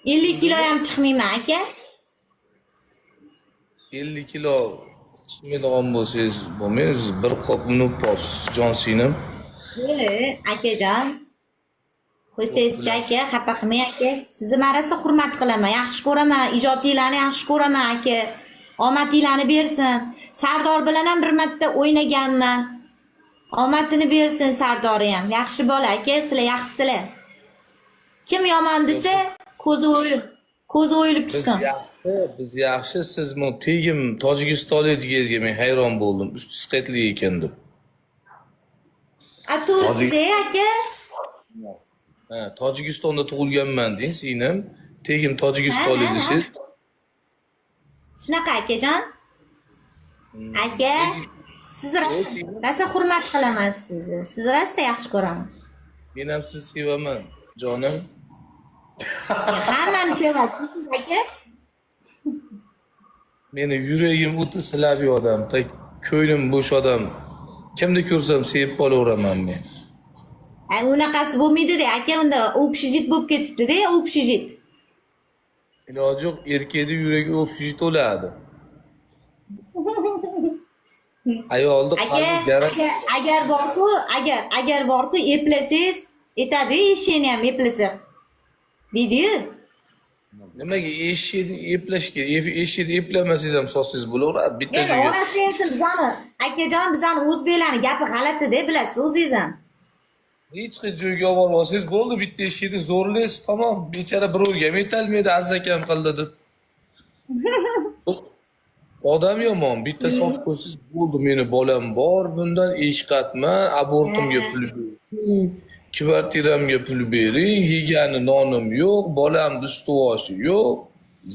50 kilo ham chiqmayman aka. 50 kilo chiqmaydigan bo'lsangiz bo'lmaysiz. Bir qop uni popsiz, jon singlim. Akajon. Qo'ysangizchi aka, xafa qilmang aka. Sizni marasa hurmat qilaman, yaxshi ko'raman, ijodinglarni yaxshi ko'raman aka. Omadinglarni bersin. Sardor bilan ham bir marta o'ynaganman. Omadini bersin Sardori ham. Yaxshi bola aka, sizlar yaxshisizlar. Kim yomon desa, ko'zi o'yilib tursin. Biz yaxshi, siz bu tegim Tojikistonlikligingizga men hayron bo'ldim. Ustingiz qaytli ekan deb. To'g'risida aka. Ha, Tojikistonda tug'ilganman deng, singlim. Tegim Tojikistonlik desiz. Shunaqa akajon. Aka, siz rosa hurmat qilaman sizni. Sizni rosa yaxshi ko'raman. Men ham sizni sevaman, jonim. Hammani sevasiz siz aka. Meni yuragim o'ta silabiy odam, ko'nglim bo'sh odam. Kimni ko'rsam sevib qolaveraman men. Unaqasi bo'lmaydi-da aka, unda o'pshijit bo'lib ketibdi-da, o'pshijit. Iloji yo'q, erkakning yuragi o'pshijit bo'ladi. Ayolni qalbi garang. Agar borku eplasangiz, aytadi, eshakni ham eplasa. Deydi-yu. Nimaga eshakni eplash kerak? Eshakni eplamasangiz ham sotsangiz bo'laveradi. Bitta joyga. Onasi ham bizani, akajon, bizani o'zbeklarning gapi g'alati-da, bilasiz o'zingiz ham. Hech joyga olib borsangiz bo'ldi, bitta eshakni zo'rlaysiz, tamom. Bechara birovga ham aytolmaydi, azzakam qildi deb. Odam yomon, bitta sotib qo'ysiz bo'ldi, meni bolam bor, bundan eshqatman, abortimga pul bering, kvartiramga pul bering, yegani nonim yo'q, bolamni ustuvoshi yo'q.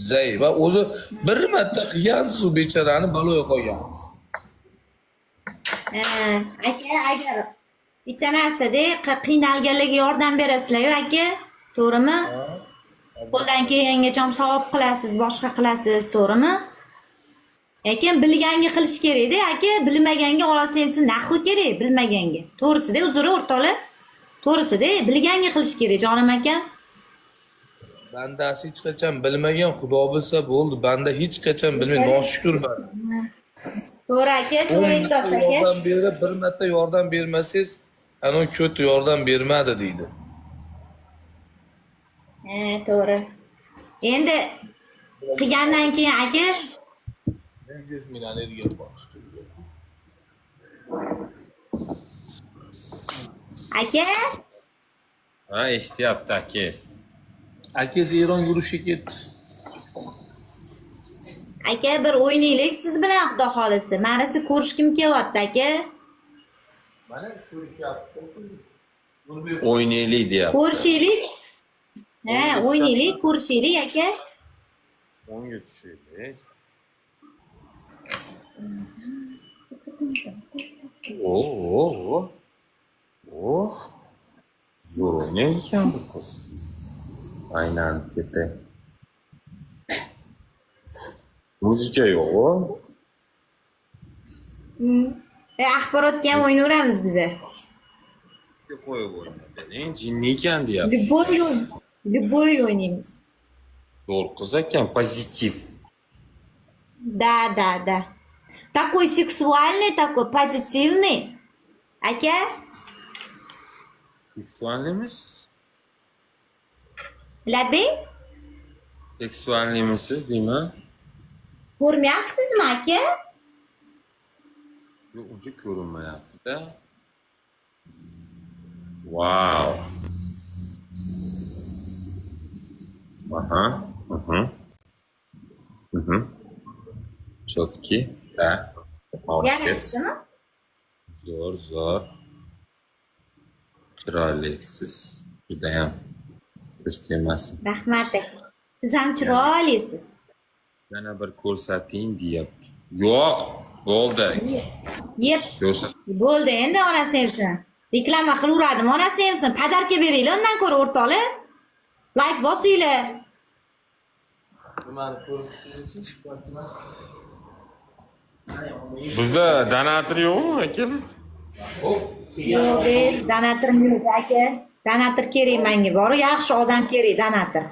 Zay va o'zi bir marta qilgansiz, u bechorani baloga qo'ygansiz. Aka, agar bitta narsada qiynalganlarga yordam berasizlar-ku aka, to'g'rimi? Qo'ldan kelgangacha savob qilasiz, boshqa qilasiz, to'g'rimi? Lekin bilganga qilish kerak-da, aka, bilmaganga olasiz ham naxu kerak, bilmaganga. To'g'risida, uzr o'rtoqlar. To'g'risida, bilganga qilish kerak, jonim aka. Bandasi hech qachon bilmagan, Xudo bilsa bo'ldi. Banda hech qachon bilmay, noshukrman. To'g'ri aka, to'g'ri aytasiz aka. Yordam berib, bir marta yordam bermasangiz, ana ko't yordam bermadi deydi. To'g'ri. Endi qilgandan keyin aka 100 ming energiya bor. Aka? Ha, eshityapti akangiz. Akangiz Eron yurishga ketdi. Aka, bir o'ynaylik siz bilan, xudo xolisi. Meni sizni ko'rishkim kelyapti aka. Mana ko'rishyapti. O'ynaylik deyapti. Ko'rishaylik. O'ynaylik, ko'rishaylik aka. O'nga tushaylik. Zo'r o'ynaydi ekan bu qiz. Aylanib ketdi. Muzika yo'q-ku. Axborotga ham o'ynaveramiz biza. Qo'yib o'ynaydi. Jinni ekan deyapti. Любой o'ynaymiz. Zo'r qiz ekan, pozitiv. Да. Такой сексуальный, такой позитивный. Aka? Seksuallimisiz? Labi? Seksuallimisiz deyman? Ko'rmayapsizmi aka? Yo'q, uncha ko'rinmayapti-da. Wow. Aha. Chotki. Da. Yarashdimi? Zo'r. Chiroylisiz. Judayam. Ko'z kelmasin. Rahmat aka. Siz ham chiroylisiz. Yana bir ko'rsating deyapti. Yo'q, bo'ldi. Yep. Bo'ldi, endi onasi hamsin. Reklama qilaveradimi onasi hamsin? Padarka beringlar undan ko'ra o'rtoqlar. Like bosinglar. Nimani ko'rishingiz uchun Bizda donator yo'qmi akalar? Yo'q, donator yo'q aka. Donator kerak menga. Bor, yaxshi odam kerak, donator.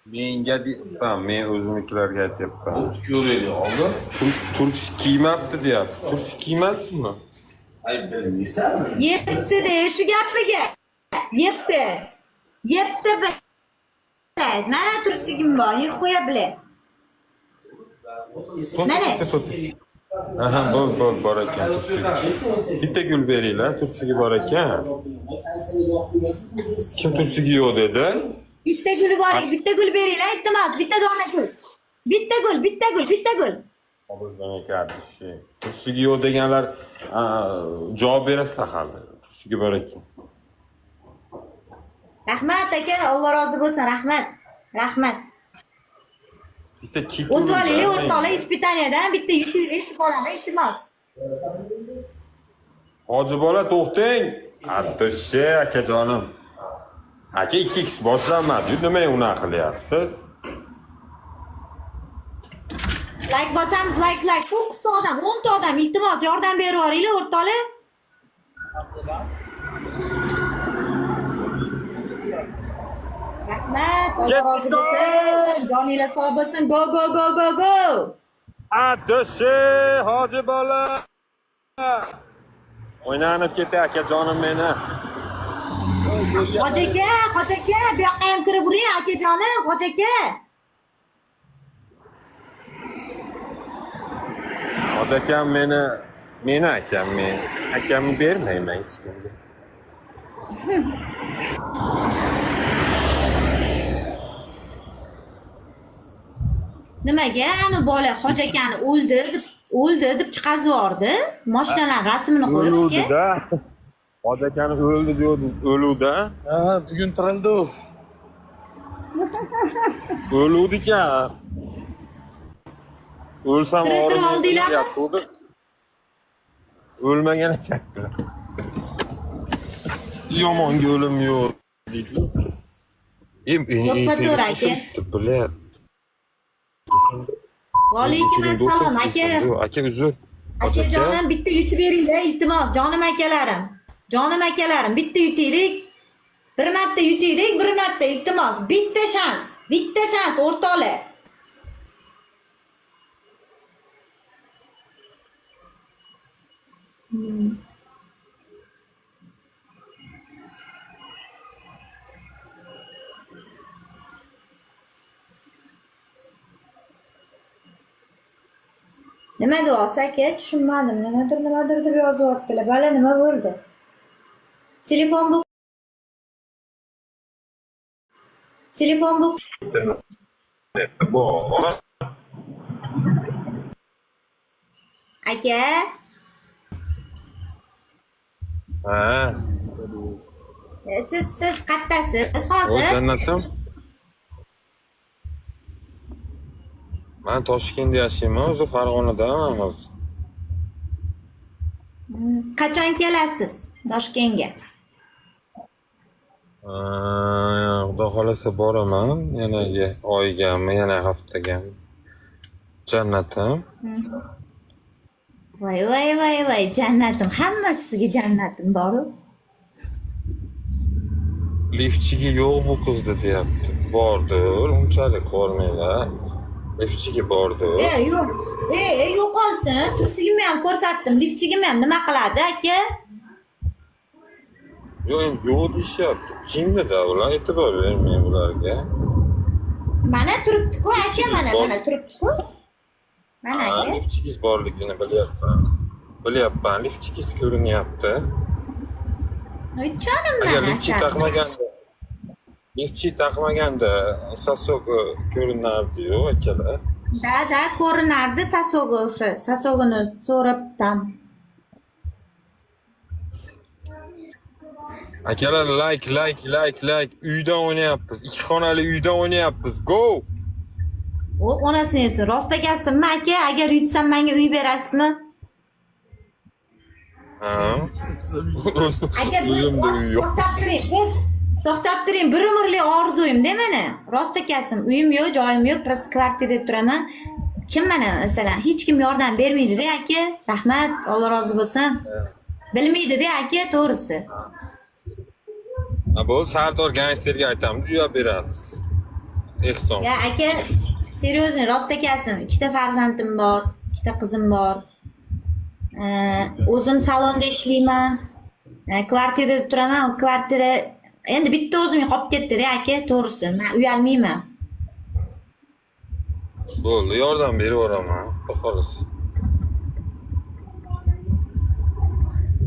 Menga deyapman, men o'zimnikilarga aytyapman. Ko'raylik oldin. Turist kiymabdi deyapti. Turist kiymadingizmi? Ay bilmaysanmi? Yepti-de, shu gapiga. Yepti. Yepti be. Mana tursigim bor, yeb qo'ya bilay. Mana. Aha, bor ekan tursiga. Bitta gul beringlar, tursiga bor ekan. Kim tursiga yo'q dedi? Bitta guli bor, bitta gul beringlar, iltimos, bitta dona gul. Bitta gul. Obizdan kardeşi. Tursiga yo'q deganlar javob berasizlar hali. Tursiga bor ekan. Rahmat aka, Alloh rozi bo'lsin, rahmat. Bitta kit. O'tvolaylik o'rtoqlar ispitaniyadan bitta yutaylik shu bolani, iltimos. Hoji bola to'xtang. Attoshi akajonim. Aka 2x boshlanmadi. Nima unaqa qilyapsiz? Like bosamiz, like. 9 ta odam, 10 ta odam, iltimos yordam berib yuboringlar o'rtoqlar. Rahmat, Alloh rozi bo'lsin. Joninglar sog' bo'lsin. Go. Attoshi hoji bola. O'ynanib ketdi akajonim meni. Hoji aka, bu yoqqa ham kirib uring akajonim, hoji aka. Hoji akam meni akam, men akamni bermayman hech kimga. Nimaga ani bola hoji akani o'ldi deb chiqazib yubordi. Mashinalar rasmini qo'yib aka. O'ldi-da. Hoji akani o'ldi deydi, o'luvda. Ha, bugun tirildi u. O'luvdi-kan. O'lsam Tiriltirib oldinglarmi? deyapti. O'lmagan ekan. Yomonga o'lim yo'q deydi. To'xtatur aka. Bilar. Va alaykum assalom aka. Aka uzr. Akajonim bitta yutib beringlar, iltimos, jonim akalarim. Bitta yutaylik. Bir marta yutaylik, bir marta iltimos. Bitta shans o'rtoqlar. Nima duosi aka? Tushunmadim. Nimadir deb yozyaptilar. Bala nima bo'ldi? Telefon bu. Aka. Ha. Siz qattasiz O hozir. jannatim. Men Toshkentda yashayman, o'zi Farg'onadaman hozir. Qachon kelasiz Toshkentga? Xudo xolasa boraman, yana oygami, yana haftagami. Jannatim. Voy, jannatim. Hammasi sizga jannatim bor-ku. Liftchiga yo'q bu qizni deyapti. Bordir, unchalik qo'rmanglar. Liftchiga bordir. Yo'q. Yo'qolsin. Tursigimni ham ko'rsatdim. Liftchigimni ham nima qiladi aka? Yo'q deyishyapti. Kimda ular? E'tibor bermang bularga. Mana turibdi-ku aka, mana turibdi-ku. Mana aka. Liftchigiz borligini bilyapman. Liftchigiz ko'rinyapti. Aytchanim Agar mana. liftchi taqmaganda sasog ko'rinardi-yu akalar. Da ko'rinardi sasogi o'sha. Sasogini so'rabdim. Akalar like. Uyda o'ynayapmiz. 2 xonali uyda o'ynayapmiz. Go! O onasini yetsin. Rost ekansinmi aka? Agar yutsam menga uy berasizmi? Ha. Aka, O'zimda uy yo'q. to'xtab turing. Bir umrlik orzuyim-da meni. Rost ekansin. Uyim yo'q, joyim yo'q, prosta kvartirada turaman. Kim mana masalan hech kim yordam bermaydi-da aka. Rahmat, Alloh rozi bo'lsin. Bilmaydi-da aka, to'g'risi. Bu Sardor gangsterga aytamiz, uy beramiz. ehson. Ya aka, серьезно, rost akasim. 2 ta farzandim bor, 2 ta qizim bor. O'zim salonda ishlayman. Kvartirada turaman, o kvartira endi bitta o'zimga qolib ketdi-da aka, to'g'risi. Men uyalmayman. Bo'ldi, yordam beraveraman. Xolos.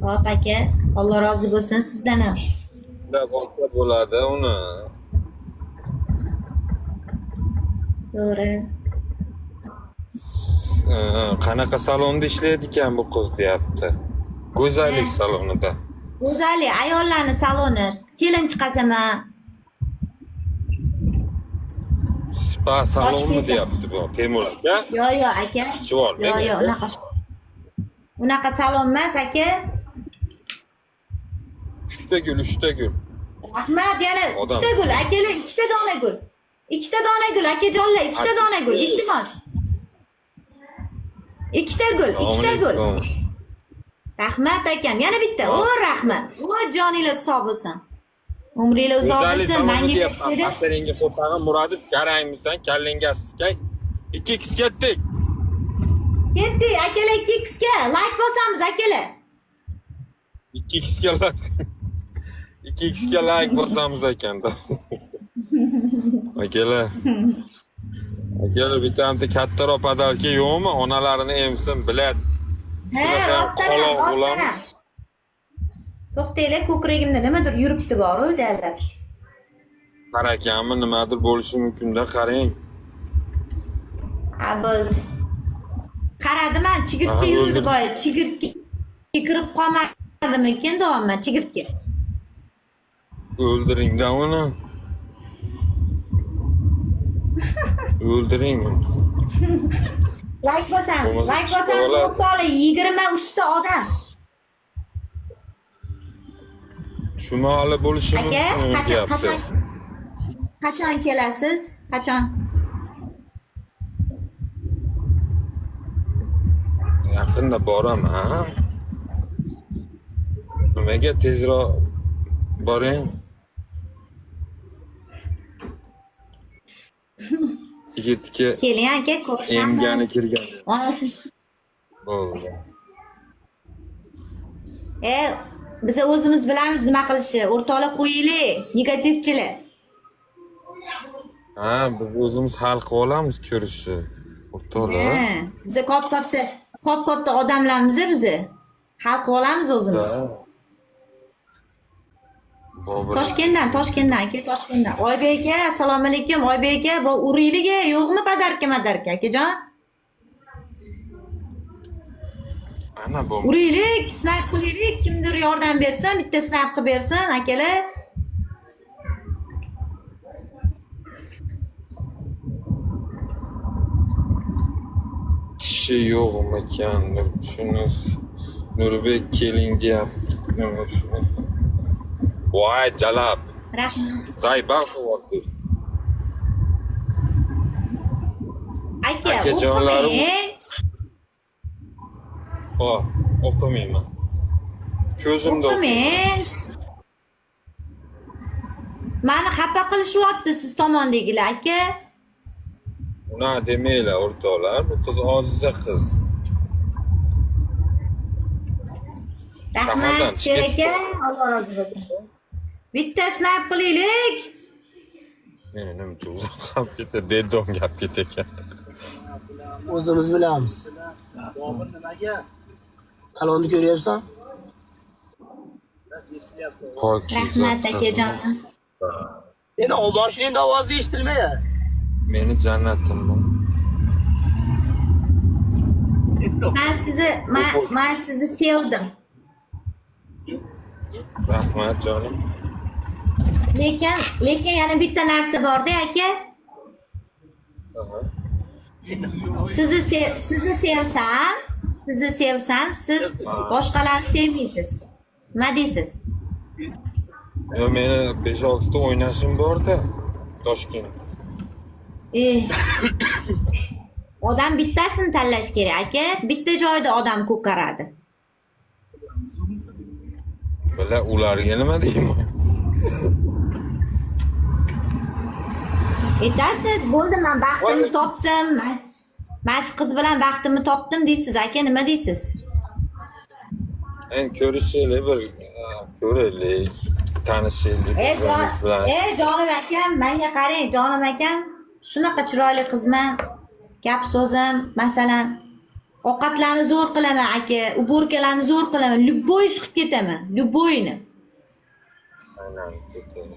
Hop aka, Alloh rozi bo'lsin sizdan ham. Shunda boshqa bo'ladi uni. To'g'ri. Qanaqa salonda ishlaydi ekan bu qiz deyapti. Go'zallik salonida. Go'zallik, ayollarni saloni. Kelin chiqazaman. Spa salonmi Toshkentda. deyapti bu Temur aka. Yo aka. Ishchivormi? Yo, unaqa. Unaqa salon emas aka. 3 gul, 3 gul. Rahmat, yana Odam. 2 ta gul, akalar 2 ta dona gul. 2 ta dona gul, akajonlar, 2 ta dona gul, iltimos. 2 ta gul, 2 ta gul. Rahmat akam, yana bitta. O rahmat. O joningiz sog' bo'lsin. Umringiz uzoq Go'zallik bo'lsin, saloni menga deyapman. bersangiz. Xastaringga qo'rqag'in Murodov, garangmisan, kallangga siskay. 2x ketdik. Ketdik, akalar 2x ga like bosamiz akalar. 2x ga like. 2x ga like bosamiz ekanda. Akalar. Akalar bitta kattaroq podarka yo'qmi? Onalarini emsin, bilat. He, rostdan ham. To'xtanglar, ko'kragimda nimadir yuribdi bor o'jarlar. Qarakanmi, nimadir bo'lishi mumkin-da, qarang. Ha, bo'ldi. Qaradim, chigirtka yurdi boy, chigirtka kirib qolmadimikin deyapman, chigirtka. O'ldiring-da uni. O'ldiring. Like bosamiz, Bo'lmasa o'rtoqlar 23 ta odam. Chumoli bo'lishi Aka, mumkin. qachon kelasiz? Qachon? Yaqinda boraman. Nimaga tezroq boring? Yigitga Keling aka, emgani ko'rishamiz. kirgan. Onasi. Bo'ldi. Biz o'zimiz bilamiz nima qilishni. O'rtoqlar qo'yinglar, negativchilar. Ha, biz o'zimiz hal qilib olamiz ko'rishni. O'rtoqlar. Biz kop-katta odamlarmiz biz. Hal qilib olamiz o'zimiz. Toshkentdan aka, Toshkentdan. Oybek aka, assalomu alaykum. Oybek aka, bu uriyliga yo'qmi padarka, akajon? Ana bu. Uriylik, snayp qilaylik, kimdir yordam bersin, bitta snayp qilib bersin, akalar. Tishi yo'qmi ekan? Shuni Nurbek keling deyapti. Nima shuni? Voy, jalab. Rahmat. Zaybar qilyapti. Aka, Akajonlarim. o'qimang. O'qimayman. Ko'zimda O'qimang. Mani xafa qilishyapti siz tomondagilar, aka. Una demanglar o'rtoqlar, bu qiz ojiza qiz. Rahmat, Sher aka, Alloh rozi bo'lsin. Bitta snayp qilaylik. Meni nima uzoq qolib ketdi, dedom gap ketekan. O'zimiz bilamiz. Bobur nimaga? Talonni ko'ryapsan? Rahmat akajonim. Seni moshinang ovozi eshitilmaydi. Meni jannatim bu. Men sizni sevdim. Rahmat jonim. Lekin yana bitta narsa bor-da, aka. Sizni sevsam, siz boshqalarni sevmaysiz. Nima deysiz? Yo, meni 5-6 ta o'ynashim bor-da, Toshkent. Odam bittasini tanlash kerak, aka. Bitta joyda odam ko'karadi. Ularga nima deyman? Aytasiz, bo'ldi, men baxtimni topdim. Mana shu qiz bilan baxtimni topdim deysiz, aka, nima deysiz? Endi ko'rishaylik, bir ko'raylik, tanishaylik bilan. Jonim akam, menga qarang, jonim akam, shunaqa chiroyli qizman. Gap so'zim, masalan, ovqatlarni zo'r qilaman aka, uborkalarni zo'r qilaman, любой ish qilib ketaman, любойni. Aynan ketadi.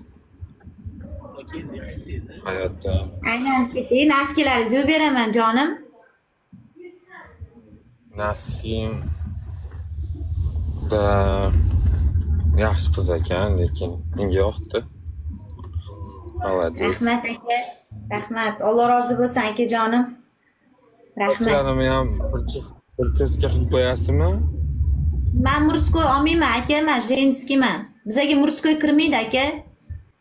Hayotda Aynan ketay, naskalaringizni yuvib beraman, jonim. Naskim da yaxshi qiz ekan, lekin menga yoqdi. Молодец. Rahmat aka. Rahmat. Alloh rozi bo'lsin aka jonim. Rahmat. Sochlarimi ham bir chizga qilib qo'yasizmi? Men murskoy olmayman aka, men женскийman. Bizga murskoy kirmaydi aka.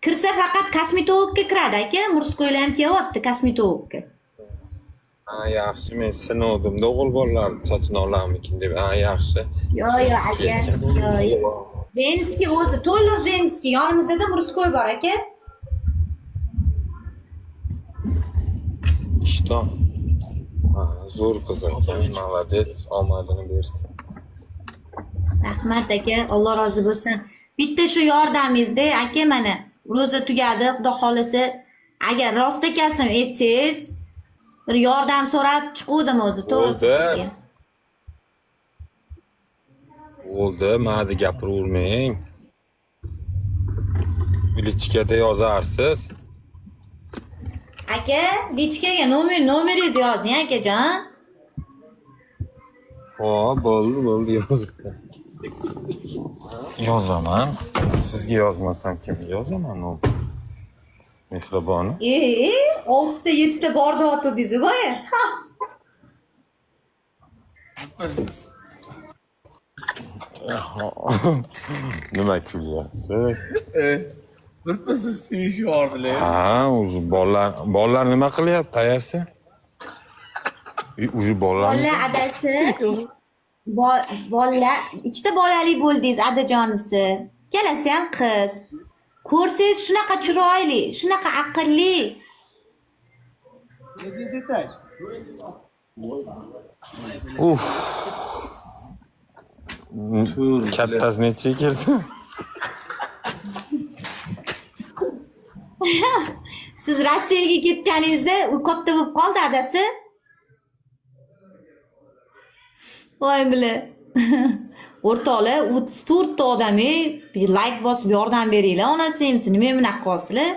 Kirsa faqat kosmetologga kiradi aka. Murskoylar ham kelyapti kosmetologga. Ha, yaxshi, men sinuvdim-da o'g'il bolalar sochini olarmikin deb. Ha, yaxshi. Yo'q aka. Yo'q. Женский o'zi to'liq женский. Yonimizda murskoy bor aka. Ishton. Ha, zo'r qiz ekan, молодец, omadini bersin. Rahmat aka, Alloh rozi bo'lsin. Bitta shu yordamingizda aka, mana ro'za tugadi, xudo xolisa, agar rost ekansin aytsangiz, bir yordam so'rab chiquvdim o'zi, to'g'risi sizga. Bo'ldi, ma'da gapiravermang. Lichkada yozarsiz. Aka, lichkaga nomeringizni yozing akajon. Xo'p, bo'ldi, yozib. Yozaman. Sizga yozmasam kimga yozaman u? Mehriboni. 6 ta 7 ta bor deyapti voy. Ha. Nima kulyapsiz? Bir pasda sevish yordilar. Ha, o'zi bolalar nima qilyapti ayasi? O'zi bolalar. Bola adasi. Bolalar, ikkita bolali bo'ldingiz adajonisi. Kelasi ham qiz. Ko'rsangiz shunaqa chiroyli, shunaqa aqlli. Uf. Kattasi necha kirdi? Siz Rossiyaga ketganingizda u katta bo'lib qoldi adasi. Voy bile. O'rtoqlar 34 ta odamga like bosib yordam beringlar. Onasi endi nima bunaqa qilsizlar?